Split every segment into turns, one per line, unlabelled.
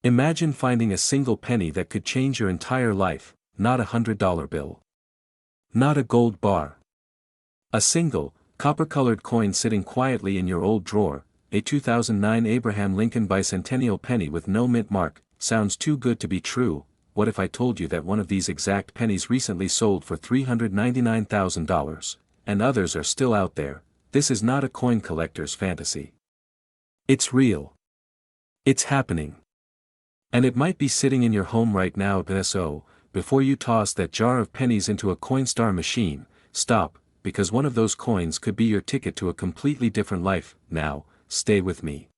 Imagine finding a single penny that could change your entire life, not a $100 bill. Not a gold bar. A single, copper-colored coin sitting quietly in your old drawer, a 2009 Abraham Lincoln bicentennial penny with no mint mark. Sounds too good to be true. What if I told you that one of these exact pennies recently sold for $399,000, and others are still out there? This is not a coin collector's fantasy. It's real. It's happening. And it might be sitting in your home right now. So, before you toss that jar of pennies into a Coinstar machine, stop, because one of those coins could be your ticket to a completely different life. Now, stay with me.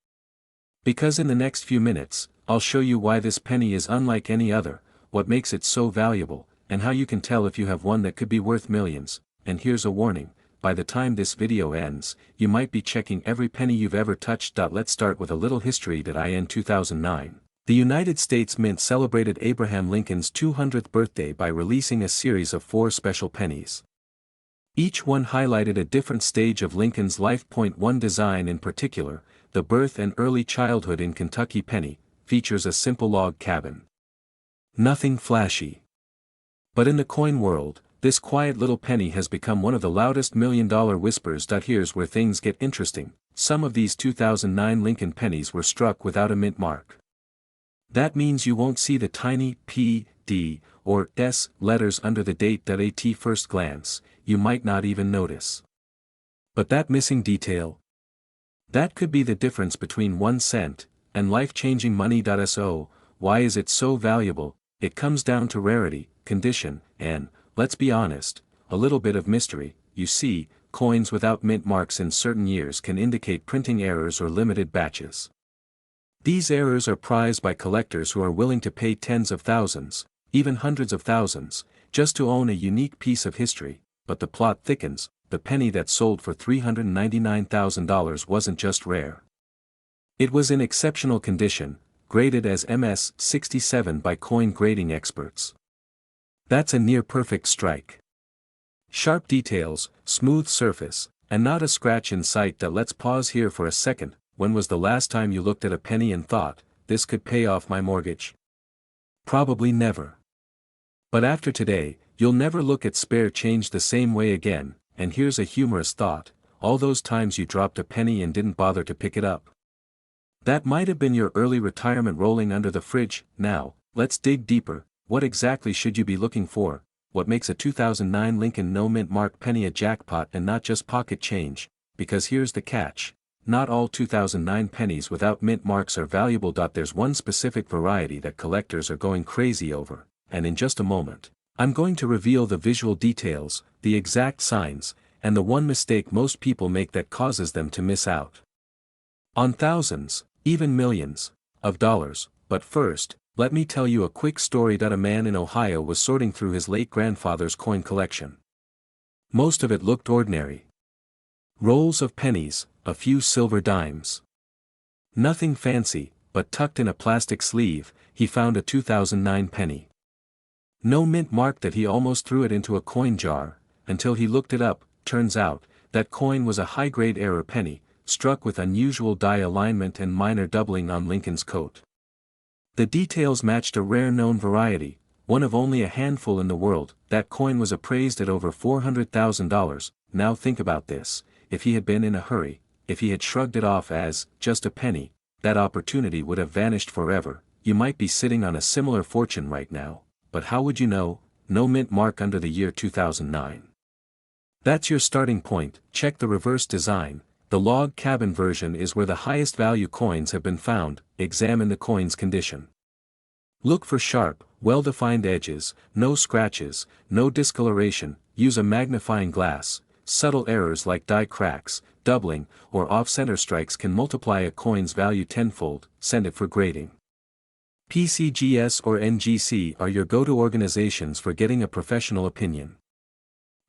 Because in the next few minutes, I'll show you why this penny is unlike any other, what makes it so valuable, and how you can tell if you have one that could be worth millions. And here's a warning, by the time this video ends, you might be checking every penny you've ever touched. Let's start with a little history. In 2009, the United States Mint celebrated Abraham Lincoln's 200th birthday by releasing a series of 4 special pennies. Each one highlighted a different stage of Lincoln's life. One design in particular, the birth and early childhood in Kentucky penny, features a simple log cabin. Nothing flashy. But in the coin world, this quiet little penny has become one of the loudest million-dollar whispers. Here's where things get interesting. Some of these 2009 Lincoln pennies were struck without a mint mark. That means you won't see the tiny P, D, or S letters under the date. At first glance, you might not even notice. But that missing detail, that could be the difference between 1 cent and life-changing money. So, why is it so valuable? It comes down to rarity, condition, and, let's be honest, a little bit of mystery. You see, coins without mint marks in certain years can indicate printing errors or limited batches. These errors are prized by collectors who are willing to pay tens of thousands, even hundreds of thousands, just to own a unique piece of history. But the plot thickens. The penny that sold for $399,000 wasn't just rare. It was in exceptional condition, graded as MS 67 by coin grading experts. That's a near-perfect strike. Sharp details, smooth surface, and not a scratch in sight. Let's pause here for a second. When was the last time you looked at a penny and thought, this could pay off my mortgage? Probably never. But after today, you'll never look at spare change the same way again. And here's a humorous thought, all those times you dropped a penny and didn't bother to pick it up. That might have been your early retirement rolling under the fridge. Now, let's dig deeper. What exactly should you be looking for? What makes a 2009 Lincoln no mint mark penny a jackpot and not just pocket change? Because here's the catch. Not all 2009 pennies without mint marks are valuable. There's one specific variety that collectors are going crazy over, and in just a moment, I'm going to reveal the visual details, the exact signs, and the one mistake most people make that causes them to miss out on thousands, even millions, of dollars. But first, let me tell you a quick story. A man in Ohio was sorting through his late grandfather's coin collection. Most of it looked ordinary. Rolls of pennies, a few silver dimes. Nothing fancy, but tucked in a plastic sleeve, he found a 2009 penny. No mint mark. He almost threw it into a coin jar, until he looked it up. Turns out, that coin was a high-grade error penny, struck with unusual die alignment and minor doubling on Lincoln's coat. The details matched a rare known variety, one of only a handful in the world. That coin was appraised at over $400,000. Now think about this, if he had been in a hurry, if he had shrugged it off as just a penny, that opportunity would have vanished forever. You might be sitting on a similar fortune right now. But how would you know? No mint mark under the year 2009. That's your starting point. Check the reverse design. The log cabin version is where the highest value coins have been found. Examine the coin's condition. Look for sharp, well-defined edges, no scratches, no discoloration. Use a magnifying glass. Subtle errors like die cracks, doubling, or off-center strikes can multiply a coin's value tenfold. Send it for grading. PCGS or NGC are your go-to organizations for getting a professional opinion.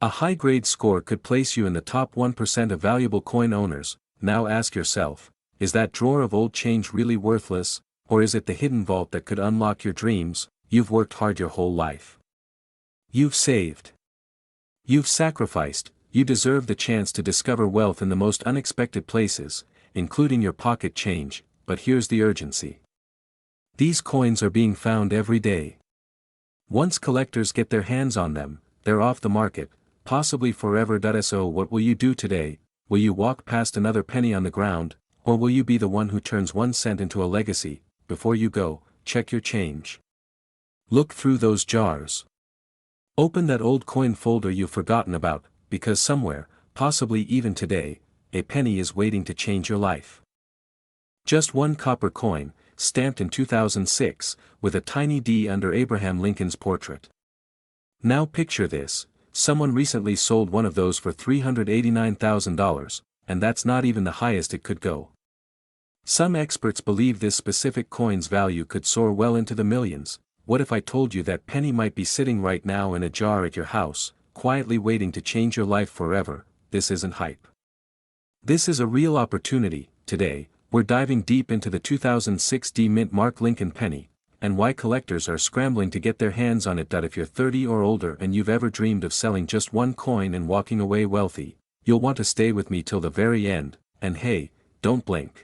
A high-grade score could place you in the top 1% of valuable coin owners. Now ask yourself, is that drawer of old change really worthless, or is it the hidden vault that could unlock your dreams? You've worked hard your whole life. You've saved. You've sacrificed. You deserve the chance to discover wealth in the most unexpected places, including your pocket change. But here's the urgency. These coins are being found every day. Once collectors get their hands on them, they're off the market, possibly forever. So what will you do today? Will you walk past another penny on the ground, or will you be the one who turns 1 cent into a legacy? Before you go, check your change. Look through those jars. Open that old coin folder you've forgotten about, because somewhere, possibly even today, a penny is waiting to change your life. Just one copper coin, stamped in 2006, with a tiny D under Abraham Lincoln's portrait. Now picture this, someone recently sold one of those for $389,000, and that's not even the highest it could go. Some experts believe this specific coin's value could soar well into the millions. What if I told you that penny might be sitting right now in a jar at your house, quietly waiting to change your life forever? This isn't hype. This is a real opportunity. Today, we're diving deep into the 2006 D-Mint Mark Lincoln penny, and why collectors are scrambling to get their hands on it. If you're 30 or older and you've ever dreamed of selling just one coin and walking away wealthy, you'll want to stay with me till the very end, and hey, don't blink.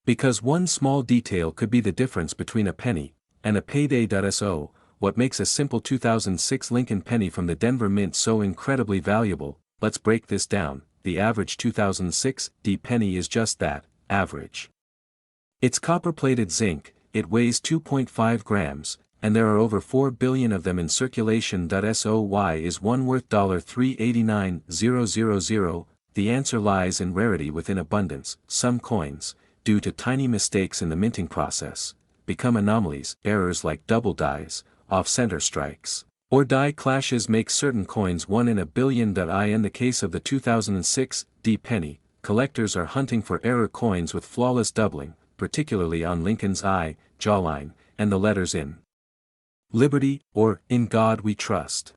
Because one small detail could be the difference between a penny and a payday. So, what makes a simple 2006 Lincoln penny from the Denver Mint so incredibly valuable? Let's break this down. The average 2006 D penny is just that, average. It's copper-plated zinc, it weighs 2.5 grams, and there are over 4 billion of them in circulation. So why is one worth $389,000? The answer lies in rarity within abundance. Some coins, due to tiny mistakes in the minting process, become anomalies. Errors like double dies, off-center strikes, or die clashes make certain coins 1 in a billion. In the case of the 2006 D penny, collectors are hunting for error coins with flawless doubling, particularly on Lincoln's eye, jawline, and the letters in Liberty, or In God We Trust.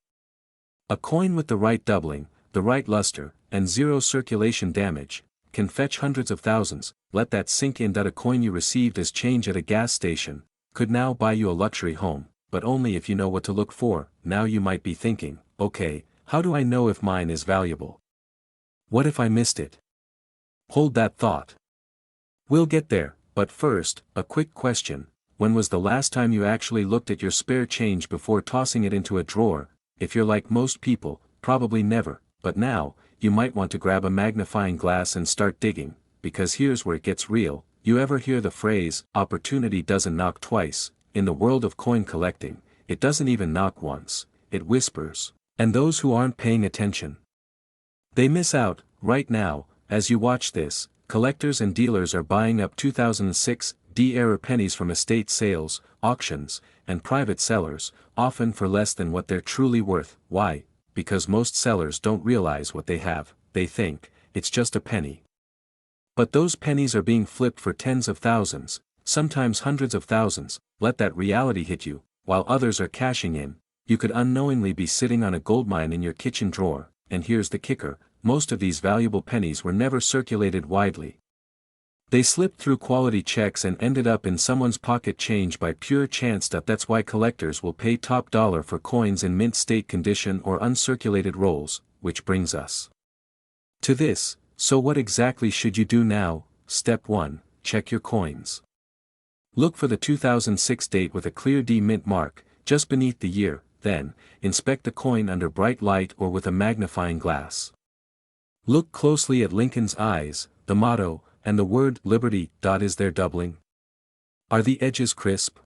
A coin with the right doubling, the right luster, and zero circulation damage, can fetch hundreds of thousands. Let that sink in. A coin you received as change at a gas station could now buy you a luxury home, but only if you know what to look for. Now you might be thinking, okay, how do I know if mine is valuable? What if I missed it? Hold that thought. We'll get there, but first, a quick question. When was the last time you actually looked at your spare change before tossing it into a drawer? If you're like most people, probably never, but now, you might want to grab a magnifying glass and start digging, because here's where it gets real. You ever hear the phrase, opportunity doesn't knock twice? In the world of coin collecting, it doesn't even knock once, it whispers. And those who aren't paying attention, they miss out. Right now, as you watch this, collectors and dealers are buying up 2006 D-era pennies from estate sales, auctions, and private sellers, often for less than what they're truly worth. Why? Because most sellers don't realize what they have. They think, it's just a penny. But those pennies are being flipped for tens of thousands, sometimes hundreds of thousands. Let that reality hit you. While others are cashing in, you could unknowingly be sitting on a goldmine in your kitchen drawer. And here's the kicker, most of these valuable pennies were never circulated widely. They slipped through quality checks and ended up in someone's pocket change by pure chance. That's why collectors will pay top dollar for coins in mint state condition or uncirculated rolls, which brings us to this. So what exactly should you do now? Step 1, check your coins. Look for the 2006 date with a clear D mint mark, just beneath the year. Then, inspect the coin under bright light or with a magnifying glass. Look closely at Lincoln's eyes, the motto, and the word Liberty. Is there doubling? Are the edges crisp?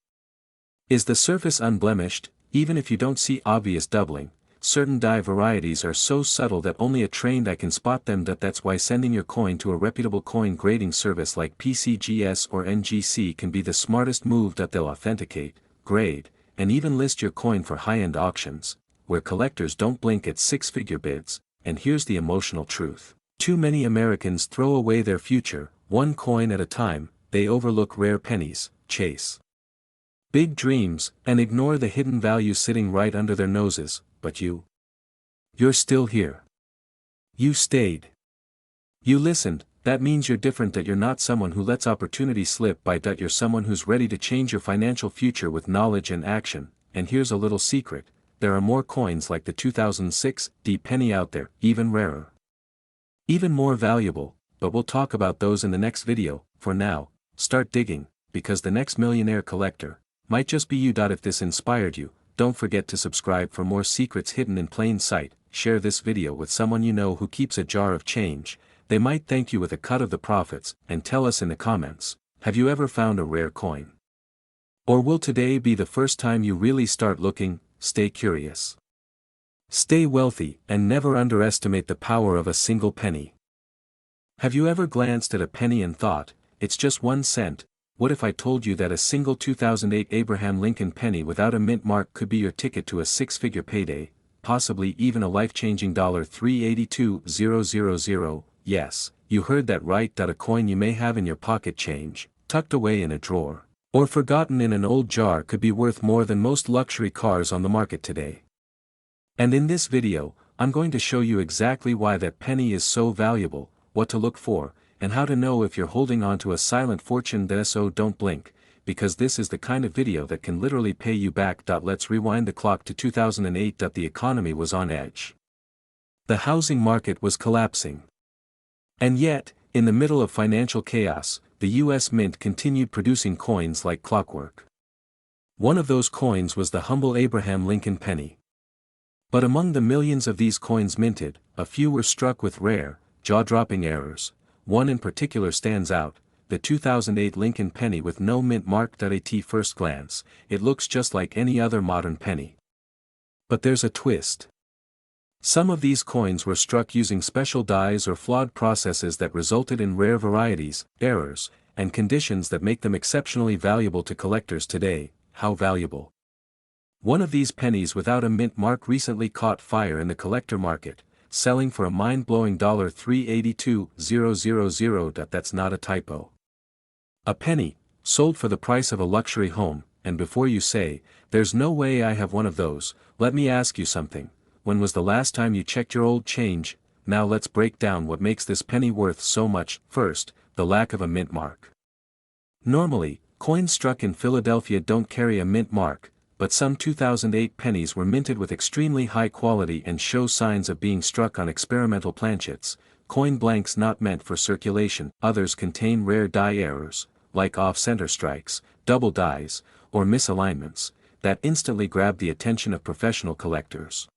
Is the surface unblemished? Even if you don't see obvious doubling, certain die varieties are so subtle that only a trained eye can spot them. That's why sending your coin to a reputable coin grading service like PCGS or NGC can be the smartest move. They'll authenticate, grade, and even list your coin for high-end auctions, where collectors don't blink at six-figure bids. And here's the emotional truth. Too many Americans throw away their future, one coin at a time. They overlook rare pennies, chase big dreams, and ignore the hidden value sitting right under their noses. But you're still here. You stayed. You listened. That means you're different. That you're not someone who lets opportunity slip by. That you're someone who's ready to change your financial future with knowledge and action. And here's a little secret. There are more coins like the 2006 D penny out there, even rarer, even more valuable, but we'll talk about those in the next video. For now, start digging, because the next millionaire collector might just be you. If this inspired you, don't forget to subscribe for more secrets hidden in plain sight. Share this video with someone you know who keeps a jar of change. They might thank you with a cut of the profits. And tell us in the comments, have you ever found a rare coin? Or will today be the first time you really start looking? Stay curious, stay wealthy, and never underestimate the power of a single penny. Have you ever glanced at a penny and thought, it's just 1 cent? What if I told you that a single 2008 Abraham Lincoln penny without a mint mark could be your ticket to a 6-figure payday, possibly even a life-changing $382,000? Yes, you heard that right. A coin you may have in your pocket change, tucked away in a drawer, or forgotten in an old jar could be worth more than most luxury cars on the market today. And in this video, I'm going to show you exactly why that penny is so valuable, what to look for, and how to know if you're holding on to a silent fortune. So don't blink, because this is the kind of video that can literally pay you back. Let's rewind the clock to 2008. The economy was on edge. The housing market was collapsing. And yet, in the middle of financial chaos, the US Mint continued producing coins like clockwork. One of those coins was the humble Abraham Lincoln penny. But among the millions of these coins minted, a few were struck with rare, jaw-dropping errors. One in particular stands out, the 2008 Lincoln penny with no mint mark. At first glance, it looks just like any other modern penny. But there's a twist. Some of these coins were struck using special dies or flawed processes that resulted in rare varieties, errors, and conditions that make them exceptionally valuable to collectors today. How valuable? One of these pennies without a mint mark recently caught fire in the collector market, selling for a mind-blowing $382,000. That's not a typo. A penny, sold for the price of a luxury home. And before you say, there's no way I have one of those, let me ask you something. When was the last time you checked your old change? Now let's break down what makes this penny worth so much. First, the lack of a mint mark. Normally, coins struck in Philadelphia don't carry a mint mark, but some 2008 pennies were minted with extremely high quality and show signs of being struck on experimental planchets, coin blanks not meant for circulation. Others contain rare die errors, like off-center strikes, double dies, or misalignments, that instantly grab the attention of professional collectors.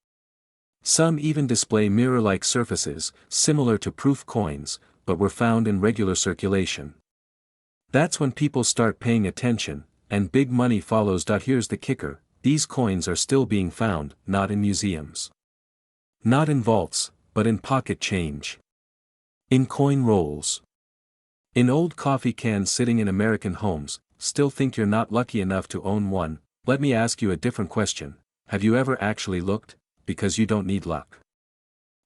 Some even display mirror-like surfaces, similar to proof coins, but were found in regular circulation. That's when people start paying attention, and big money follows. Here's the kicker, these coins are still being found, not in museums. Not in vaults, but in pocket change. In coin rolls. In old coffee cans sitting in American homes. Still think you're not lucky enough to own one? Let me ask you a different question. Have you ever actually looked? Because you don't need luck.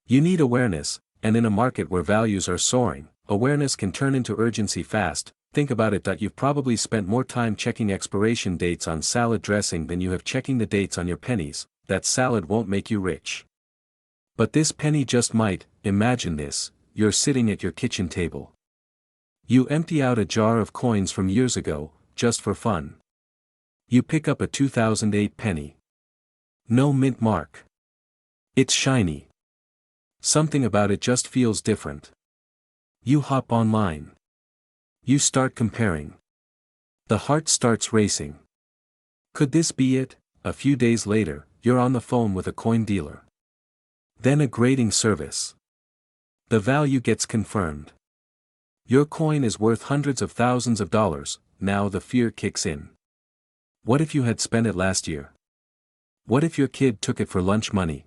You need awareness, and in a market where values are soaring, awareness can turn into urgency fast. Think about it. You've probably spent more time checking expiration dates on salad dressing than you have checking the dates on your pennies. That salad won't make you rich. But this penny just might. Imagine this, you're sitting at your kitchen table. You empty out a jar of coins from years ago, just for fun. You pick up a 2008 penny. No mint mark. It's shiny. Something about it just feels different. You hop online. You start comparing. The heart starts racing. Could this be it? A few days later, you're on the phone with a coin dealer. Then a grading service. The value gets confirmed. Your coin is worth hundreds of thousands of dollars. Now the fear kicks in. What if you had spent it last year? What if your kid took it for lunch money?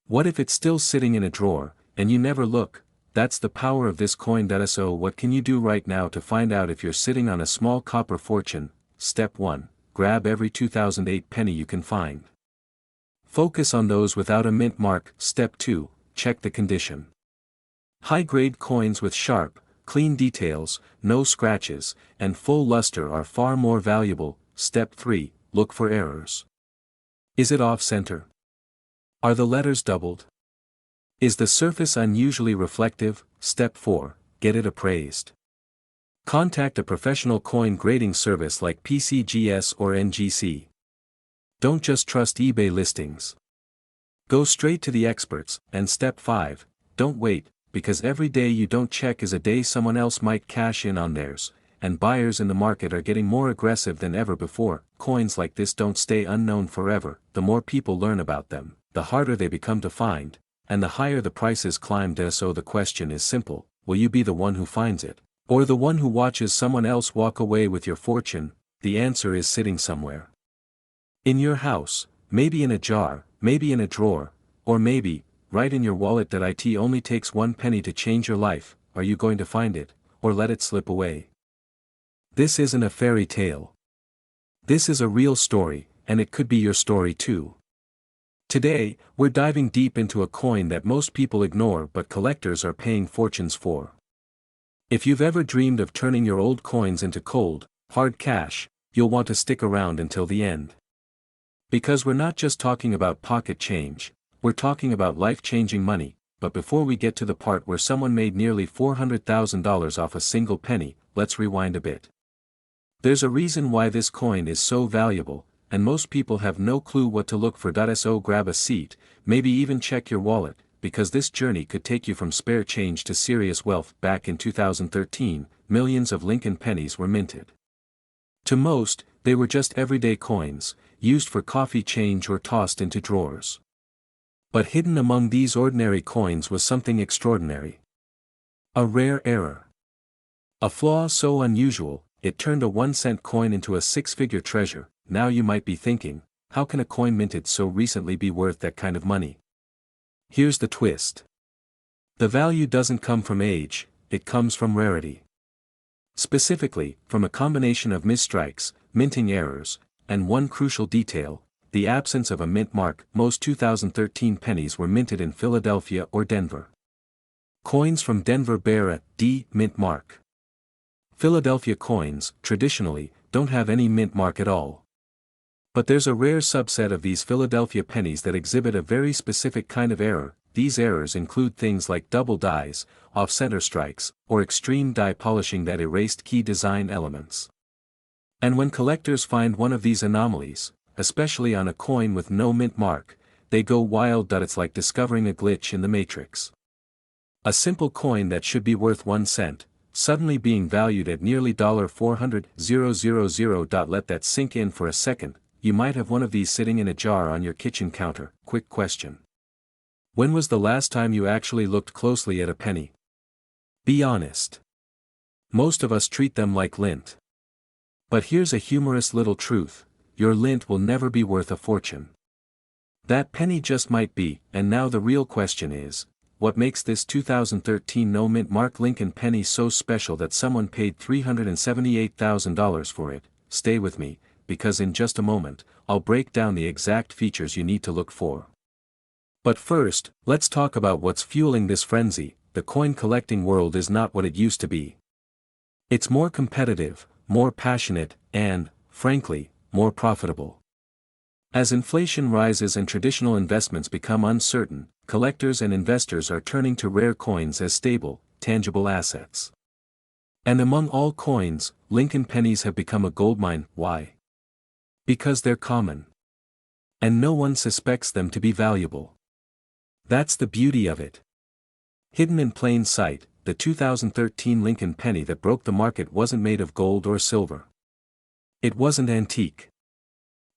What if it's still sitting in a drawer, and you never look? That's the power of this coin. So what can you do right now to find out if you're sitting on a small copper fortune? Step 1. Grab every 2008 penny you can find. Focus on those without a mint mark. Step 2. Check the condition. High-grade coins with sharp, clean details, no scratches, and full luster are far more valuable. Step 3. Look for errors. Is it off-center? Are the letters doubled? Is the surface unusually reflective? Step 4. Get it appraised. Contact a professional coin grading service like PCGS or NGC. Don't just trust eBay listings. Go straight to the experts. And step 5. Don't wait, because every day you don't check is a day someone else might cash in on theirs. and buyers in the market are getting more aggressive than ever before. Coins like this don't stay unknown forever. The more people learn about them, the harder they become to find, and the higher the prices climb. So the question is simple: will you be the one who finds it, or the one who watches someone else walk away with your fortune? The answer is sitting somewhere. In your house, maybe in a jar, maybe in a drawer, or maybe, right in your wallet. It only takes one penny to change your life. Are you going to find it, or let it slip away? This isn't a fairy tale. This is a real story, and it could be your story too. Today, we're diving deep into a coin that most people ignore but collectors are paying fortunes for. If you've ever dreamed of turning your old coins into cold, hard cash, you'll want to stick around until the end. Because we're not just talking about pocket change, we're talking about life-changing money. But before we get to the part where someone made nearly $400,000 off a single penny, let's rewind a bit. There's a reason why this coin is so valuable, and most people have no clue what to look for. So grab a seat, maybe even check your wallet, because this journey could take you from spare change to serious wealth. Back in 2013, millions of Lincoln pennies were minted. To most, they were just everyday coins, used for coffee change or tossed into drawers. But hidden among these ordinary coins was something extraordinary. A rare error. A flaw so unusual, it turned a 1-cent coin into a 6-figure treasure. Now you might be thinking, how can a coin minted so recently be worth that kind of money? Here's the twist. The value doesn't come from age, it comes from rarity. Specifically, from a combination of misstrikes, minting errors, and one crucial detail: the absence of a mint mark. Most 2013 pennies were minted in Philadelphia or Denver. Coins from Denver bear a D mint mark. Philadelphia coins, traditionally, don't have any mint mark at all. But there's a rare subset of these Philadelphia pennies that exhibit a very specific kind of error. These errors include things like double dies, off-center strikes, or extreme die polishing that erased key design elements. And when collectors find one of these anomalies, especially on a coin with no mint mark, they go wild. It's like discovering a glitch in the matrix. A simple coin that should be worth 1 cent, suddenly being valued at nearly $400,000. Let that sink in for a second. You might have one of these sitting in a jar on your kitchen counter. Quick question. When was the last time you actually looked closely at a penny? Be honest. Most of us treat them like lint. But here's a humorous little truth: your lint will never be worth a fortune. That penny just might be. And now the real question is, what makes this 2013 no mint mark Lincoln penny so special that someone paid $378,000 for it? Stay with me, because in just a moment, I'll break down the exact features you need to look for. But first, let's talk about what's fueling this frenzy. The coin collecting world is not what it used to be. It's more competitive, more passionate, and, frankly, more profitable. As inflation rises and traditional investments become uncertain, collectors and investors are turning to rare coins as stable, tangible assets. And among all coins, Lincoln pennies have become a goldmine. Why? Because they're common. And no one suspects them to be valuable. That's the beauty of it. Hidden in plain sight, the 2013 Lincoln penny that broke the market wasn't made of gold or silver. It wasn't antique.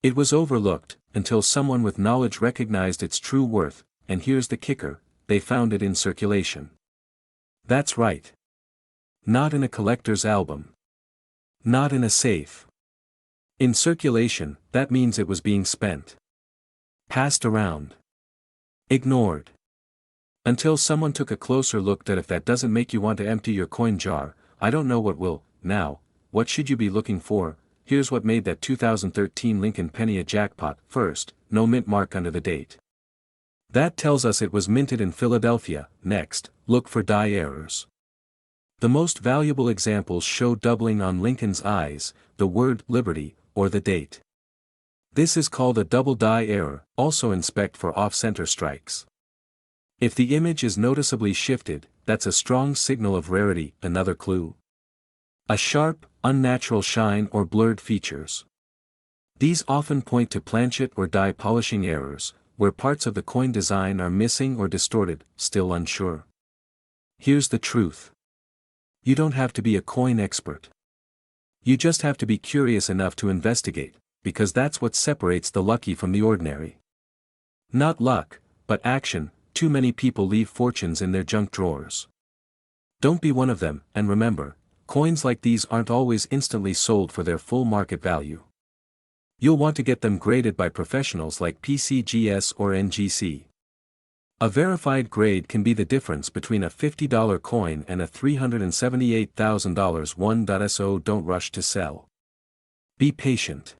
It was overlooked, until someone with knowledge recognized its true worth, and here's the kicker: they found it in circulation. That's right. Not in a collector's album. Not in a safe. In circulation. That means it was being spent. Passed around. Ignored. Until someone took a closer look. If that doesn't make you want to empty your coin jar, I don't know what will. Now, what should you be looking for? Here's what made that 2013 Lincoln penny a jackpot. First, no mint mark under the date. That tells us it was minted in Philadelphia. Next, look for die errors. The most valuable examples show doubling on Lincoln's eyes, the word Liberty, or the date. This is called a double die error. Also inspect for off-center strikes. If the image is noticeably shifted, that's a strong signal of rarity. Another clue: a sharp, unnatural shine or blurred features. These often point to planchet or die polishing errors, where parts of the coin design are missing or distorted. Still unsure? Here's the truth. You don't have to be a coin expert. You just have to be curious enough to investigate, because that's what separates the lucky from the ordinary. Not luck, but action. Too many people leave fortunes in their junk drawers. Don't be one of them, and remember, coins like these aren't always instantly sold for their full market value. You'll want to get them graded by professionals like PCGS or NGC. A verified grade can be the difference between a $50 coin and a $378,000 one. So don't rush to sell. Be patient.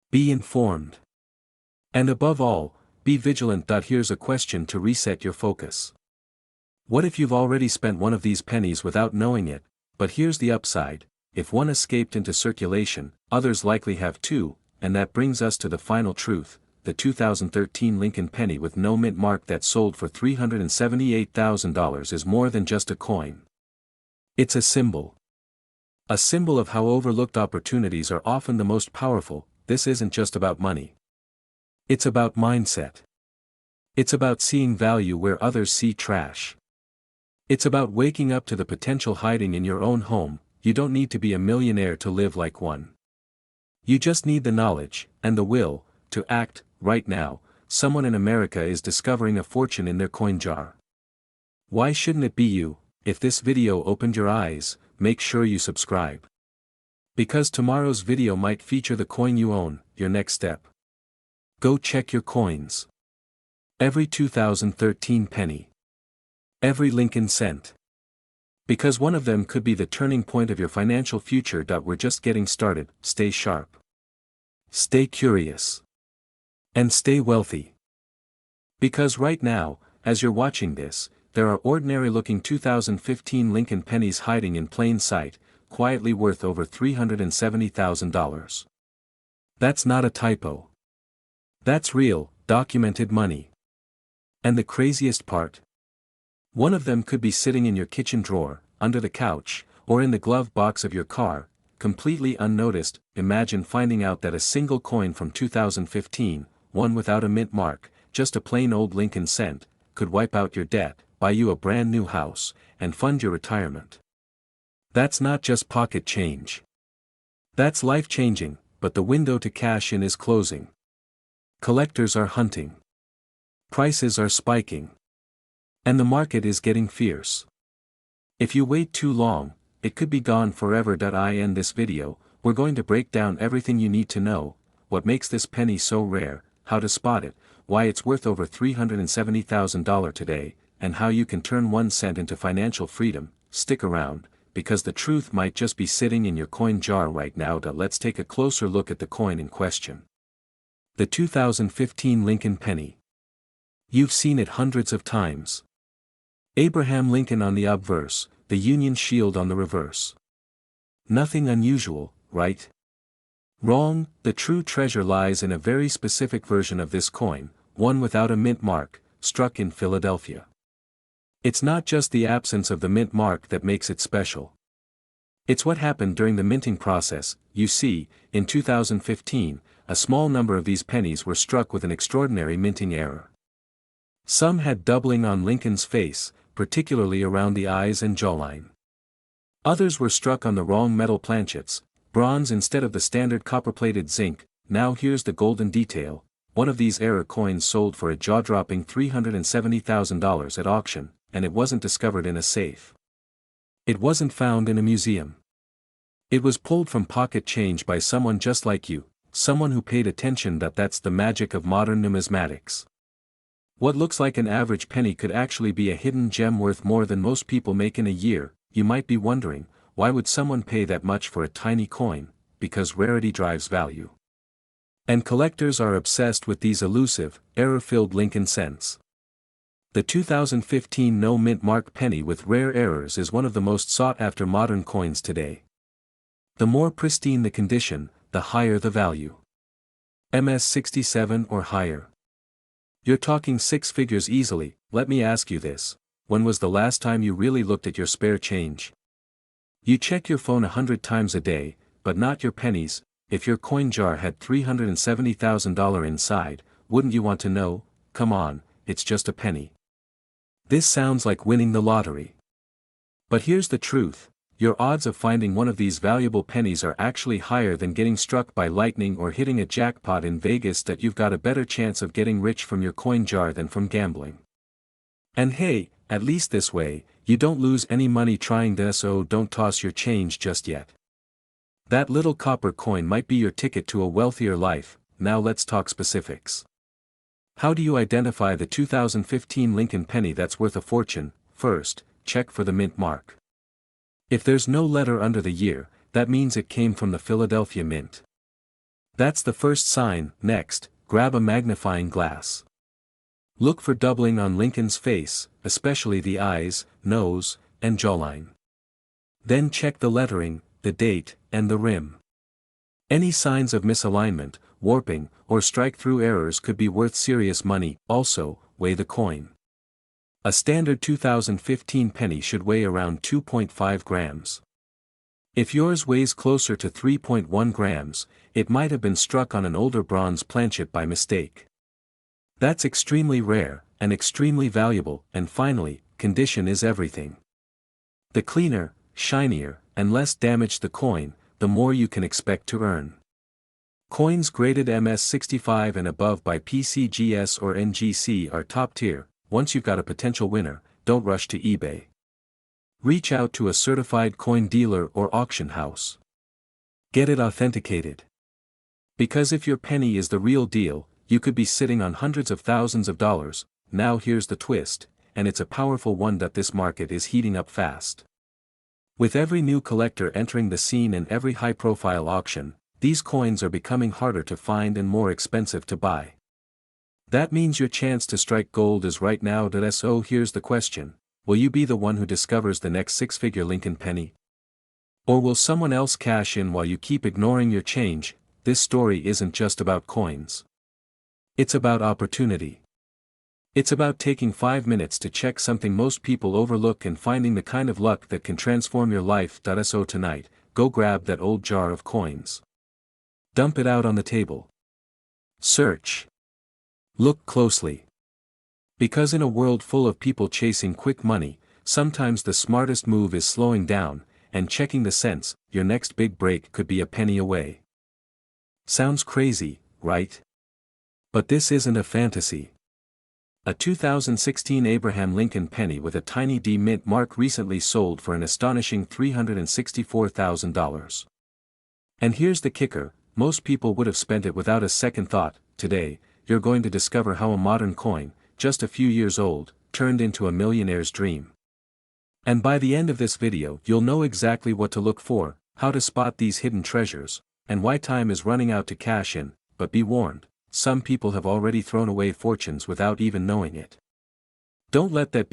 Be informed. And above all, be vigilant. Here's a question to reset your focus. What if you've already spent one of these pennies without knowing it? But here's the upside: if one escaped into circulation, others likely have too, and that brings us to the final truth. The 2013 Lincoln penny with no mint mark that sold for $378,000 is more than just a coin. It's a symbol. A symbol of how overlooked opportunities are often the most powerful. This isn't just about money. It's about mindset. It's about seeing value where others see trash. It's about waking up to the potential hiding in your own home. You don't need to be a millionaire to live like one. You just need the knowledge, and the will, to act. Right now, someone in America is discovering a fortune in their coin jar. Why shouldn't it be you? If this video opened your eyes, make sure you subscribe. Because tomorrow's video might feature the coin you own. Your next step. Go check your coins. Every 2013 penny. Every Lincoln cent. Because one of them could be the turning point of your financial future. We're just getting started. Stay sharp. Stay curious. And stay wealthy. Because right now, as you're watching this, there are ordinary-looking 2015 Lincoln pennies hiding in plain sight, quietly worth over $370,000. That's not a typo. That's real, documented money. And the craziest part? One of them could be sitting in your kitchen drawer, under the couch, or in the glove box of your car, completely unnoticed. Imagine finding out that a single coin from 2015, one without a mint mark, just a plain old Lincoln cent, could wipe out your debt, buy you a brand new house, and fund your retirement. That's not just pocket change. That's life-changing, but the window to cash in is closing. Collectors are hunting. Prices are spiking. And the market is getting fierce. If you wait too long, it could be gone forever. I end this video. We're going to break down everything you need to know: what makes this penny so rare, how to spot it, why it's worth over $370,000 today, and how you can turn 1 cent into financial freedom. Stick around, because the truth might just be sitting in your coin jar right now. Let's take a closer look at the coin in question. The 2015 Lincoln penny. You've seen it hundreds of times. Abraham Lincoln on the obverse, the Union shield on the reverse. Nothing unusual, right? Wrong. The true treasure lies in a very specific version of this coin, one without a mint mark, struck in Philadelphia. It's not just the absence of the mint mark that makes it special. It's what happened during the minting process. You see, in 2015, a small number of these pennies were struck with an extraordinary minting error. Some had doubling on Lincoln's face, particularly around the eyes and jawline. Others were struck on the wrong metal planchets, bronze instead of the standard copper-plated zinc. Now here's the golden detail: one of these error coins sold for a jaw-dropping $370,000 at auction, and it wasn't discovered in a safe. It wasn't found in a museum. It was pulled from pocket change by someone just like you, someone who paid attention. That's the magic of modern numismatics. What looks like an average penny could actually be a hidden gem worth more than most people make in a year. You might be wondering, why would someone pay that much for a tiny coin? Because rarity drives value. And collectors are obsessed with these elusive, error-filled Lincoln cents. The 2015 no mint mark penny with rare errors is one of the most sought-after modern coins today. The more pristine the condition, the higher the value. MS67 or higher. You're talking 6 figures easily. Let me ask you this: when was the last time you really looked at your spare change? You check your phone 100 times a day, but not your pennies. If your coin jar had $370,000 inside, wouldn't you want to know? Come on, it's just a penny. This sounds like winning the lottery. But here's the truth: your odds of finding one of these valuable pennies are actually higher than getting struck by lightning or hitting a jackpot in Vegas. That you've got a better chance of getting rich from your coin jar than from gambling. And hey, at least this way, you don't lose any money trying this. So don't toss your change just yet. That little copper coin might be your ticket to a wealthier life. Now let's talk specifics. How do you identify the 2015 Lincoln penny that's worth a fortune? First, check for the mint mark. If there's no letter under the year, that means it came from the Philadelphia Mint. That's the first sign. Next, grab a magnifying glass. Look for doubling on Lincoln's face, especially the eyes, nose, and jawline. Then check the lettering, the date, and the rim. Any signs of misalignment, warping, or strike-through errors could be worth serious money. Also, weigh the coin. A standard 2015 penny should weigh around 2.5 grams. If yours weighs closer to 3.1 grams, it might have been struck on an older bronze planchet by mistake. That's extremely rare, and extremely valuable. And finally, condition is everything. The cleaner, shinier, and less damaged the coin, the more you can expect to earn. Coins graded MS65 and above by PCGS or NGC are top tier. Once you've got a potential winner, don't rush to eBay. Reach out to a certified coin dealer or auction house. Get it authenticated. Because if your penny is the real deal, you could be sitting on hundreds of thousands of dollars. Now here's the twist, and it's a powerful one. That this market is heating up fast. With every new collector entering the scene and every high-profile auction, these coins are becoming harder to find and more expensive to buy. That means your chance to strike gold is right now. So here's the question, will you be the one who discovers the next six-figure Lincoln penny? Or will someone else cash in while you keep ignoring your change? This story isn't just about coins. It's about opportunity. It's about taking 5 minutes to check something most people overlook and finding the kind of luck that can transform your life. So tonight, go grab that old jar of coins. Dump it out on the table. Search. Look closely. Because in a world full of people chasing quick money, sometimes the smartest move is slowing down and checking the cents. Your next big break could be a penny away. Sounds crazy, right? But this isn't a fantasy. A 2016 Abraham Lincoln penny with a tiny D mint mark recently sold for an astonishing $364,000. And here's the kicker, most people would have spent it without a second thought. Today, you're going to discover how a modern coin, just a few years old, turned into a millionaire's dream. And by the end of this video, you'll know exactly what to look for, how to spot these hidden treasures, and why time is running out to cash in. But be warned, some people have already thrown away fortunes without even knowing it. Don't let that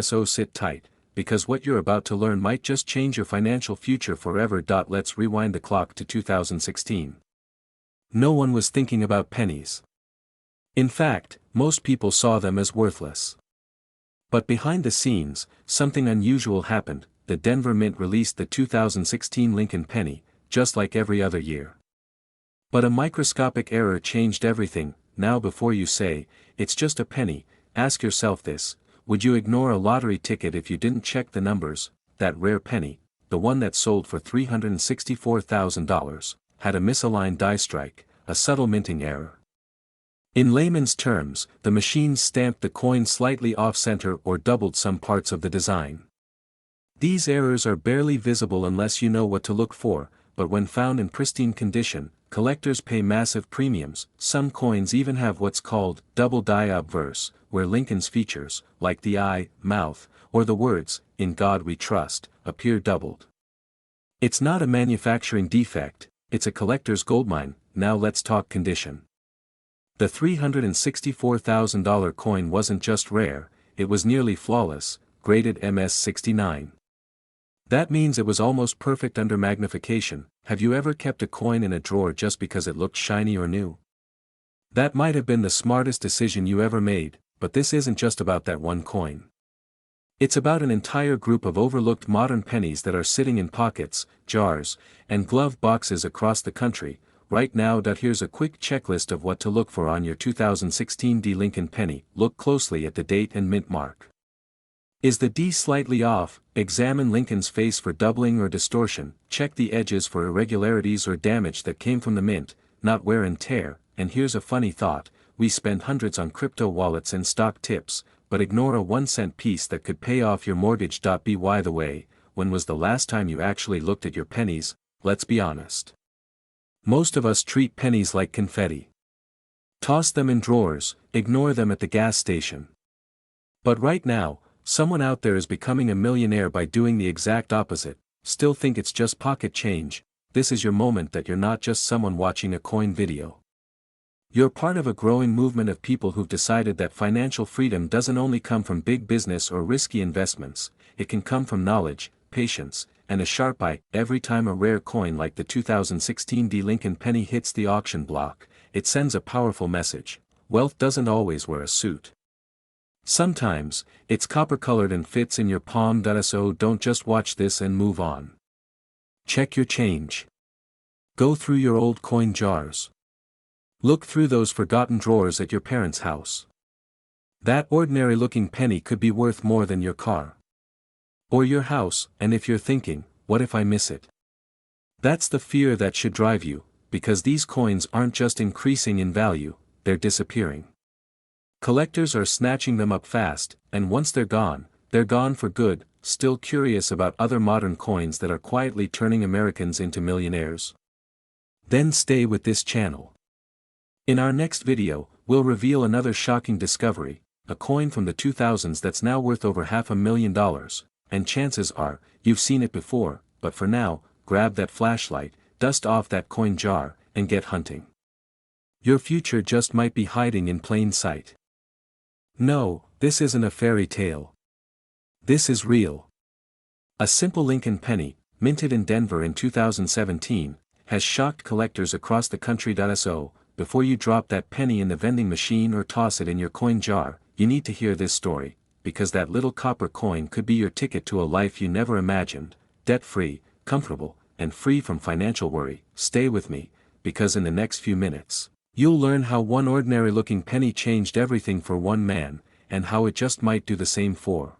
so sit tight, because what you're about to learn might just change your financial future forever. Let's rewind the clock to 2016. No one was thinking about pennies. In fact, most people saw them as worthless. But behind the scenes, something unusual happened. The Denver Mint released the 2016 Lincoln penny, just like every other year. But a microscopic error changed everything. Now before you say, it's just a penny, ask yourself this, would you ignore a lottery ticket if you didn't check the numbers? That rare penny, the one that sold for $364,000, had a misaligned die strike, a subtle minting error. In layman's terms, the machines stamped the coin slightly off-center or doubled some parts of the design. These errors are barely visible unless you know what to look for, but when found in pristine condition, collectors pay massive premiums. Some coins even have what's called double die obverse, where Lincoln's features, like the eye, mouth, or the words, "In God We Trust," appear doubled. It's not a manufacturing defect, it's a collector's goldmine. Now let's talk condition. The $364,000 coin wasn't just rare, it was nearly flawless, graded MS69. That means it was almost perfect under magnification. Have you ever kept a coin in a drawer just because it looked shiny or new? That might have been the smartest decision you ever made, but this isn't just about that one coin. It's about an entire group of overlooked modern pennies that are sitting in pockets, jars, and glove boxes across the country. Right now. Here's a quick checklist of what to look for on your 2016 D Lincoln penny. Look closely at the date and mint mark. Is the D slightly off? Examine Lincoln's face for doubling or distortion, check the edges for irregularities or damage that came from the mint, not wear and tear. And here's a funny thought, we spend hundreds on crypto wallets and stock tips, but ignore a 1-cent piece that could pay off your mortgage. By the way, when was the last time you actually looked at your pennies? Let's be honest. Most of us treat pennies like confetti. Toss them in drawers, ignore them at the gas station. But right now, someone out there is becoming a millionaire by doing the exact opposite. Still think it's just pocket change? This is your moment that you're not just someone watching a coin video. You're part of a growing movement of people who've decided that financial freedom doesn't only come from big business or risky investments, it can come from knowledge, patience, and a sharp eye. Every time a rare coin like the 2016 D Lincoln penny hits the auction block, it sends a powerful message. Wealth doesn't always wear a suit. Sometimes, it's copper-colored and fits in your palm. So don't just watch this and move on. Check your change. Go through your old coin jars. Look through those forgotten drawers at your parents' house. That ordinary-looking penny could be worth more than your car. Or your house. And if you're thinking, what if I miss it? That's the fear that should drive you, because these coins aren't just increasing in value, they're disappearing. Collectors are snatching them up fast, and once they're gone for good. Still curious about other modern coins that are quietly turning Americans into millionaires? Then stay with this channel. In our next video, we'll reveal another shocking discovery, a coin from the 2000s that's now worth over $500,000, and chances are, you've seen it before, but for now, grab that flashlight, dust off that coin jar, and get hunting. Your future just might be hiding in plain sight. No, this isn't a fairy tale. This is real. A simple Lincoln penny, minted in Denver in 2017, has shocked collectors across the country. So, before you drop that penny in the vending machine or toss it in your coin jar, you need to hear this story, because that little copper coin could be your ticket to a life you never imagined, debt-free, comfortable, and free from financial worry. Stay with me, because in the next few minutes, you'll learn how one ordinary-looking penny changed everything for one man, and how it just might do the same for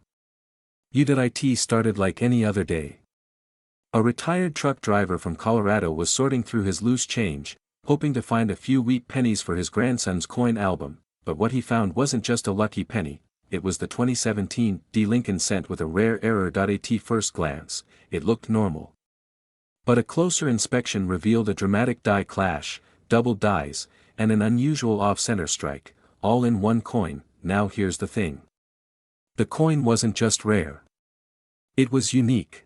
you. It started like any other day. A retired truck driver from Colorado was sorting through his loose change, hoping to find a few wheat pennies for his grandson's coin album, but what he found wasn't just a lucky penny, it was the 2017 D Lincoln cent with a rare error. At first glance, it looked normal. But a closer inspection revealed a dramatic die clash, doubled dies, and an unusual off-center strike, all in one coin. Now here's the thing. The coin wasn't just rare. It was unique.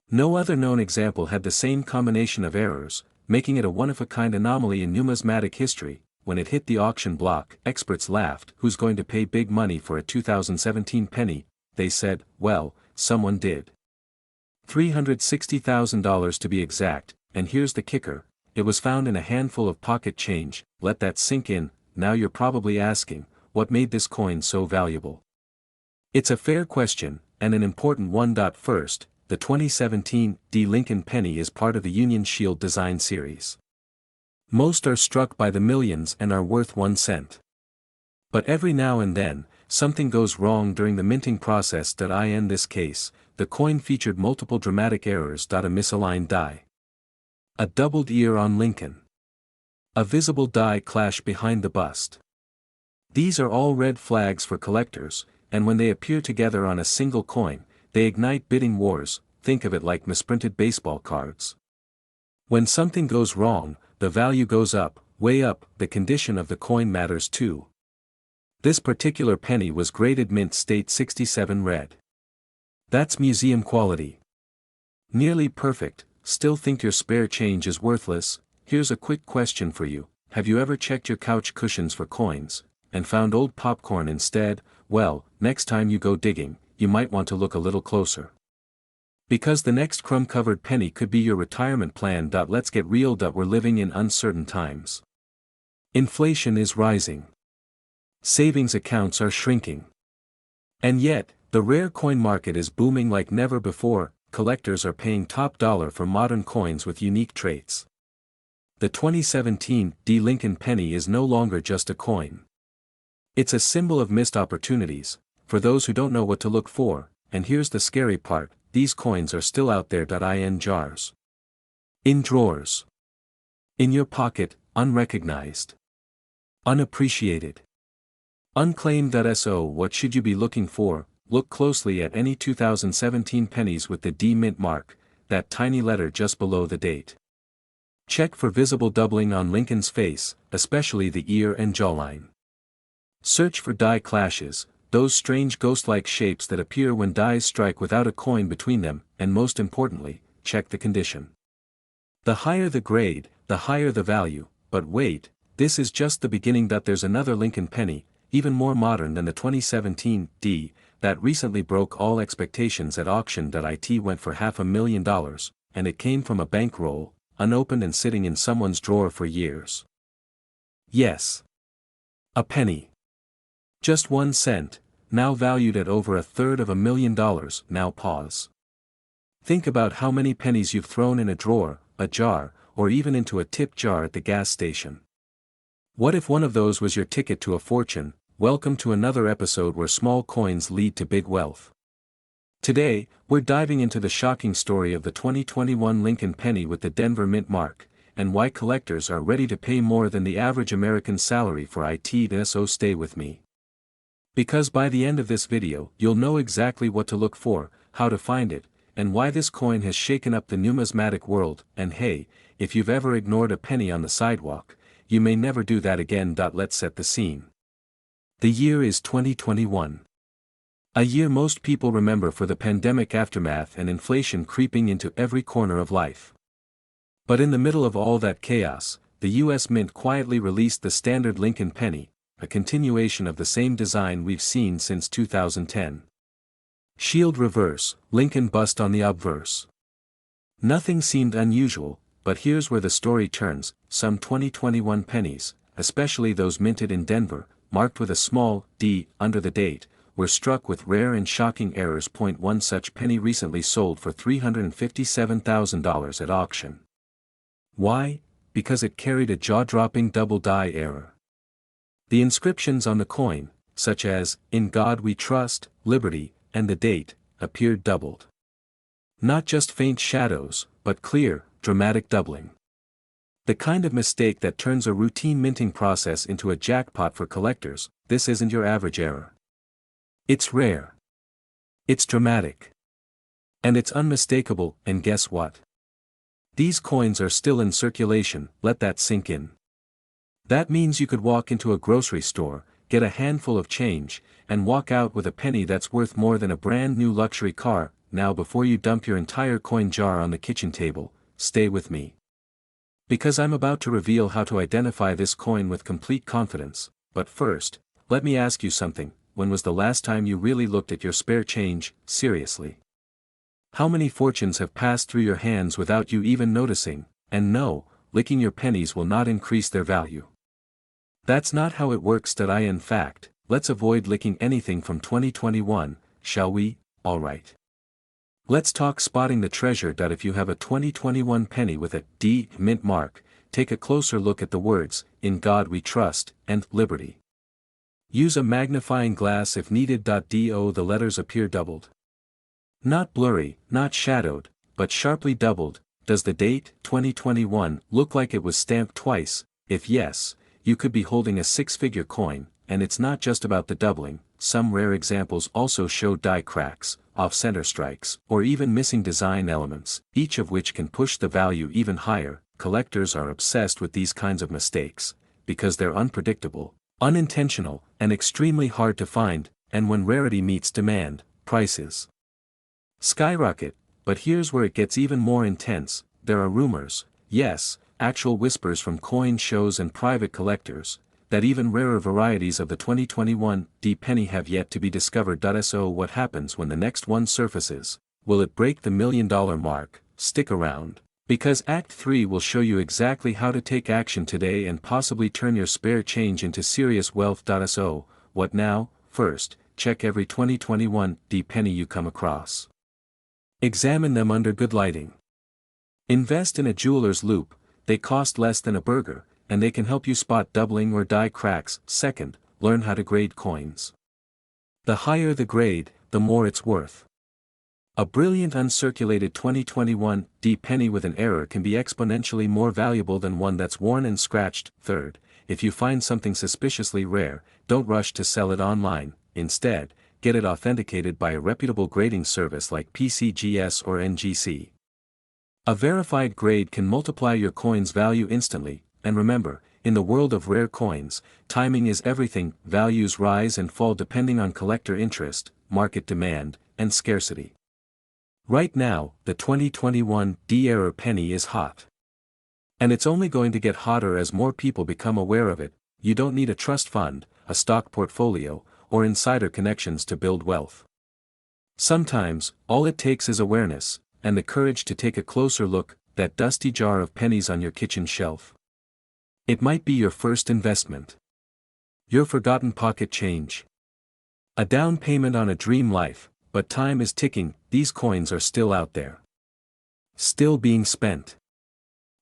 No other known example had the same combination of errors, making it a one-of-a-kind anomaly in numismatic history. When it hit the auction block, experts laughed. Who's going to pay big money for a 2017 penny? They said, well, someone did. $360,000 to be exact, and here's the kicker, it was found in a handful of pocket change. Let that sink in. Now you're probably asking, what made this coin so valuable? It's a fair question, and an important one. First, the 2017 D Lincoln penny is part of the Union Shield design series. Most are struck by the millions and are worth 1 cent. But every now and then, something goes wrong during the minting process. In this case, the coin featured multiple dramatic errors. A misaligned die. A doubled ear on Lincoln. A visible die clash behind the bust. These are all red flags for collectors, and when they appear together on a single coin, they ignite bidding wars. Think of it like misprinted baseball cards. When something goes wrong, the value goes up, way up. The condition of the coin matters too. This particular penny was graded mint state 67 red. That's museum quality. Nearly perfect. Still think your spare change is worthless? Here's a quick question for you. Have you ever checked your couch cushions for coins, and found old popcorn instead? Well, next time you go digging, you might want to look a little closer. Because the next crumb-covered penny could be your retirement plan. Let's get real. We're living in uncertain times. Inflation is rising. Savings accounts are shrinking. And yet, the rare coin market is booming like never before. Collectors are paying top dollar for modern coins with unique traits. The 2017 D Lincoln penny is no longer just a coin. It's a symbol of missed opportunities, for those who don't know what to look for, and here's the scary part, these coins are still out there. In jars. In drawers. In your pocket, unrecognized. Unappreciated. Unclaimed. So what should you be looking for? Look closely at any 2017 pennies with the D mint mark, that tiny letter just below the date. Check for visible doubling on Lincoln's face, especially the ear and jawline. Search for die clashes, those strange ghost-like shapes that appear when dies strike without a coin between them, and most importantly, check the condition. The higher the grade, the higher the value, but wait, this is just the beginning. There's another Lincoln penny, even more modern than the 2017 D, that recently broke all expectations at auction. It went for $500,000, and it came from a bankroll, unopened and sitting in someone's drawer for years. Yes. A penny. Just 1 cent, now valued at over $350,000. Now pause. Think about how many pennies you've thrown in a drawer, a jar, or even into a tip jar at the gas station. What if one of those was your ticket to a fortune? Welcome to another episode where small coins lead to big wealth. Today, we're diving into the shocking story of the 2021 Lincoln penny with the Denver mint mark, and why collectors are ready to pay more than the average American salary for it. So stay with me. Because by the end of this video, you'll know exactly what to look for, how to find it, and why this coin has shaken up the numismatic world. And hey, if you've ever ignored a penny on the sidewalk, you may never do that again. Let's set the scene. The year is 2021. A year most people remember for the pandemic aftermath and inflation creeping into every corner of life. But in the middle of all that chaos, the US Mint quietly released the standard Lincoln penny, a continuation of the same design we've seen since 2010. Shield reverse, Lincoln bust on the obverse. Nothing seemed unusual, but here's where the story turns. Some 2021 pennies, especially those minted in Denver, marked with a small d under the date, were struck with rare and shocking errors. One such penny recently sold for $357,000 at auction. Why? Because it carried a jaw-dropping double die error. The inscriptions on the coin, such as, "In God We Trust," "Liberty," and the date, appeared doubled. Not just faint shadows, but clear, dramatic doubling. The kind of mistake that turns a routine minting process into a jackpot for collectors. This isn't your average error. It's rare. It's dramatic. And it's unmistakable. And guess what? These coins are still in circulation. Let that sink in. That means you could walk into a grocery store, get a handful of change, and walk out with a penny that's worth more than a brand new luxury car. Now before you dump your entire coin jar on the kitchen table, stay with me. Because I'm about to reveal how to identify this coin with complete confidence. But first, let me ask you something. When was the last time you really looked at your spare change, seriously? How many fortunes have passed through your hands without you even noticing? And no, licking your pennies will not increase their value. That's not how it works. In fact, let's avoid licking anything from 2021, shall we? Alright. Let's talk spotting the treasure. If you have a 2021 penny with a D mint mark, take a closer look at the words, "In God We Trust," and "Liberty." Use a magnifying glass if needed. The letters appear doubled. Not blurry, not shadowed, but sharply doubled. Does the date, 2021, look like it was stamped twice? If yes, you could be holding a six-figure coin, and it's not just about the doubling. Some rare examples also show die cracks, off-center strikes, or even missing design elements, each of which can push the value even higher. Collectors are obsessed with these kinds of mistakes, because they're unpredictable, unintentional, and extremely hard to find, and when rarity meets demand, prices skyrocket. But here's where it gets even more intense. There are rumors, yes, actual whispers from coin shows and private collectors, that even rarer varieties of the 2021 D penny have yet to be discovered. So what happens when the next one surfaces? Will it break the $1 million mark? Stick around, because Act 3 will show you exactly how to take action today and possibly turn your spare change into serious wealth. So, what now? First, check every 2021 D penny you come across. Examine them under good lighting. Invest in a jeweler's loupe. They cost less than a burger, and they can help you spot doubling or die cracks. Second, learn how to grade coins. The higher the grade, the more it's worth. A brilliant uncirculated 2021 D penny with an error can be exponentially more valuable than one that's worn and scratched. Third, if you find something suspiciously rare, don't rush to sell it online. Instead, get it authenticated by a reputable grading service like PCGS or NGC. A verified grade can multiply your coin's value instantly, and remember, in the world of rare coins, timing is everything. Values rise and fall depending on collector interest, market demand, and scarcity. Right now, the 2021 D-era penny is hot. And it's only going to get hotter as more people become aware of it. You don't need a trust fund, a stock portfolio, or insider connections to build wealth. Sometimes, all it takes is awareness, and the courage to take a closer look, that dusty jar of pennies on your kitchen shelf. It might be your first investment. Your forgotten pocket change. A down payment on a dream life, but time is ticking. These coins are still out there. Still being spent.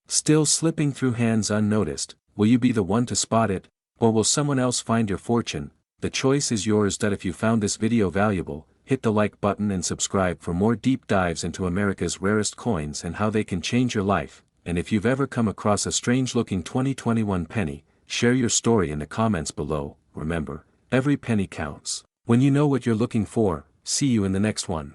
Still slipping through hands unnoticed. Will you be the one to spot it, or will someone else find your fortune? The choice is yours. If you found this video valuable, hit the like button and subscribe for more deep dives into America's rarest coins and how they can change your life. And if you've ever come across a strange-looking 2021 penny, share your story in the comments below. Remember, every penny counts. When you know what you're looking for, see you in the next one.